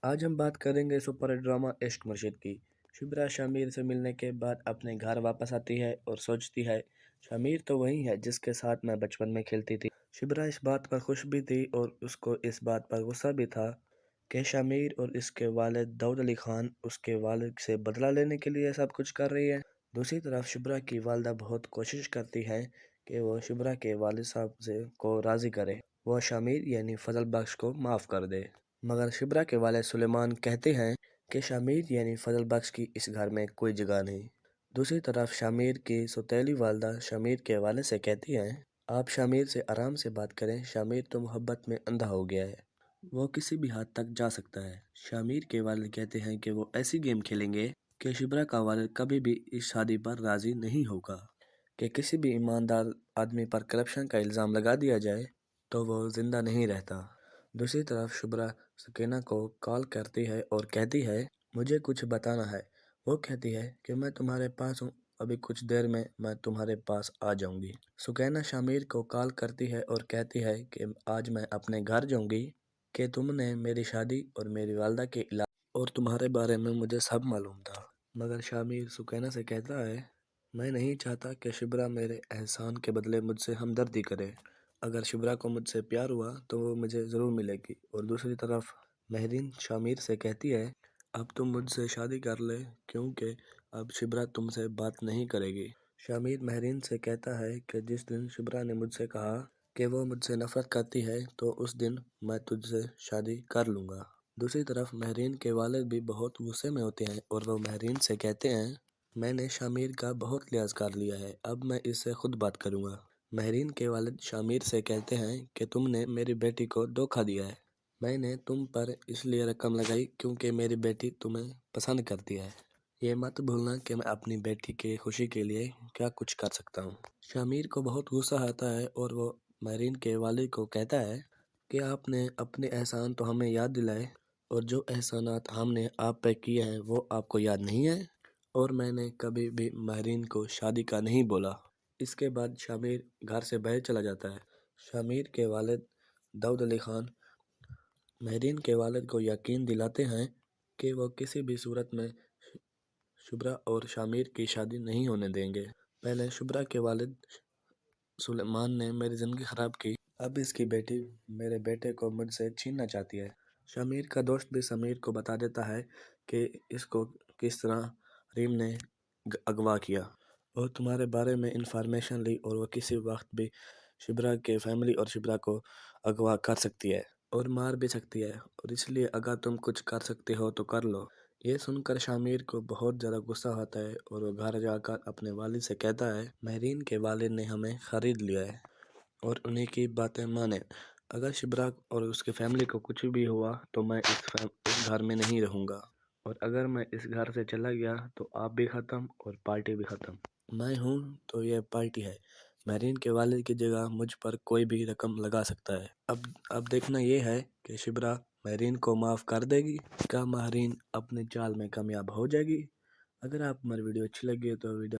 آج ہم بات کریں گے سپر ڈرامہ عشق مرشد کی۔ شبرا شمیر سے ملنے کے بعد اپنے گھر واپس آتی ہے اور سوچتی ہے شمیر تو وہی ہے جس کے ساتھ میں بچپن میں کھیلتی تھی۔ شبرا اس بات پر خوش بھی تھی اور اس کو اس بات پر غصہ بھی تھا کہ شمیر اور اس کے والد داؤد علی خان اس کے والد سے بدلہ لینے کے لیے سب کچھ کر رہی ہے۔ دوسری طرف شبرا کی والدہ بہت کوشش کرتی ہے کہ وہ شبرا کے والد صاحب کو راضی کرے، وہ شمیر یعنی فضل بخش کو معاف کر دے، مگر شبرا کے والد سلیمان کہتے ہیں کہ شمیر یعنی فضل بخش کی اس گھر میں کوئی جگہ نہیں۔ دوسری طرف شمیر کی سوتیلی والدہ شمیر کے والد سے کہتی ہیں آپ شمیر سے آرام سے بات کریں، شمیر تو محبت میں اندھا ہو گیا ہے، وہ کسی بھی حد تک جا سکتا ہے۔ شمیر کے والد کہتے ہیں کہ وہ ایسی گیم کھیلیں گے کہ شبرا کا والد کبھی بھی اس شادی پر راضی نہیں ہوگا، کہ کسی بھی ایماندار آدمی پر کرپشن کا الزام لگا دیا جائے تو وہ زندہ نہیں رہتا۔ دوسری طرف شبرا سکینہ کو کال کرتی ہے اور کہتی ہے مجھے کچھ بتانا ہے۔ وہ کہتی ہے کہ میں تمہارے پاس ہوں، ابھی کچھ دیر میں تمہارے پاس آ جاؤں گی۔ سکینہ شمیر کو کال کرتی ہے اور کہتی ہے کہ آج میں اپنے گھر جاؤں گی، کہ تم نے میری شادی اور میری والدہ کے علاج اور تمہارے بارے میں مجھے سب معلوم تھا، مگر شمیر سکینہ سے کہتا ہے میں نہیں چاہتا کہ شبرا میرے احسان کے بدلے مجھ سے ہمدردی کرے، اگر شبرا کو مجھ سے پیار ہوا تو وہ مجھے ضرور ملے گی۔ اور دوسری طرف مہرین شمیر سے کہتی ہے اب تم مجھ سے شادی کر لے کیونکہ اب شبرا تم سے بات نہیں کرے گی۔ شمیر مہرین سے کہتا ہے کہ جس دن شبرا نے مجھ سے کہا کہ وہ مجھ سے نفرت کرتی ہے تو اس دن میں تجھ سے شادی کر لوں گا۔ دوسری طرف مہرین کے والد بھی بہت غصے میں ہوتے ہیں اور وہ مہرین سے کہتے ہیں میں نے شمیر کا بہت لحاظ کر لیا ہے، اب میں اس سے خود بات کروں گا۔ مہرین کے والد شمیر سے کہتے ہیں کہ تم نے میری بیٹی کو دھوکہ دیا ہے، میں نے تم پر اس لیے رقم لگائی کیونکہ میری بیٹی تمہیں پسند کرتی ہے، یہ مت بھولنا کہ میں اپنی بیٹی کی خوشی کے لیے کیا کچھ کر سکتا ہوں۔ شمیر کو بہت غصہ آتا ہے اور وہ مہرین کے والد کو کہتا ہے کہ آپ نے اپنے احسان تو ہمیں یاد دلائے اور جو احسانات ہم نے آپ پہ کیے ہیں وہ آپ کو یاد نہیں ہے، اور میں نے کبھی بھی مہرین کو شادی کا نہیں بولا۔ اس کے بعد شمیر گھر سے باہر چلا جاتا ہے۔ شمیر کے والد داؤد علی خان مہرین کے والد کو یقین دلاتے ہیں کہ وہ کسی بھی صورت میں شبرا اور شمیر کی شادی نہیں ہونے دیں گے۔ پہلے شبرا کے والد سلیمان نے میری زندگی خراب کی، اب اس کی بیٹی میرے بیٹے کو مجھ سے چھیننا چاہتی ہے۔ شمیر کا دوست بھی سمیر کو بتا دیتا ہے کہ اس کو کس طرح ریم نے اغوا کیا اور تمہارے بارے میں انفارمیشن لی، اور وہ کسی وقت بھی شبرا کے فیملی اور شبرا کو اغوا کر سکتی ہے اور مار بھی سکتی ہے، اور اس لیے اگر تم کچھ کر سکتے ہو تو کر لو۔ یہ سن کر شمیر کو بہت زیادہ غصہ آتا ہے اور وہ گھر جا کر اپنے والد سے کہتا ہے مہرین کے والد نے ہمیں خرید لیا ہے اور انہیں کی باتیں مانے، اگر شبرا اور اس کے فیملی کو کچھ بھی ہوا تو میں اس گھر میں نہیں رہوں گا، اور اگر میں اس گھر سے چلا گیا تو آپ بھی ختم اور پارٹی بھی ختم، میں ہوں تو یہ پارٹی ہے، مہرین کے والد کی جگہ مجھ پر کوئی بھی رقم لگا سکتا ہے۔ اب دیکھنا یہ ہے کہ شبرا مہرین کو معاف کر دے گی، کیا مہرین اپنے چال میں کامیاب ہو جائے گی۔ اگر آپ ہماری ویڈیو اچھی لگی ہے تو ویڈیو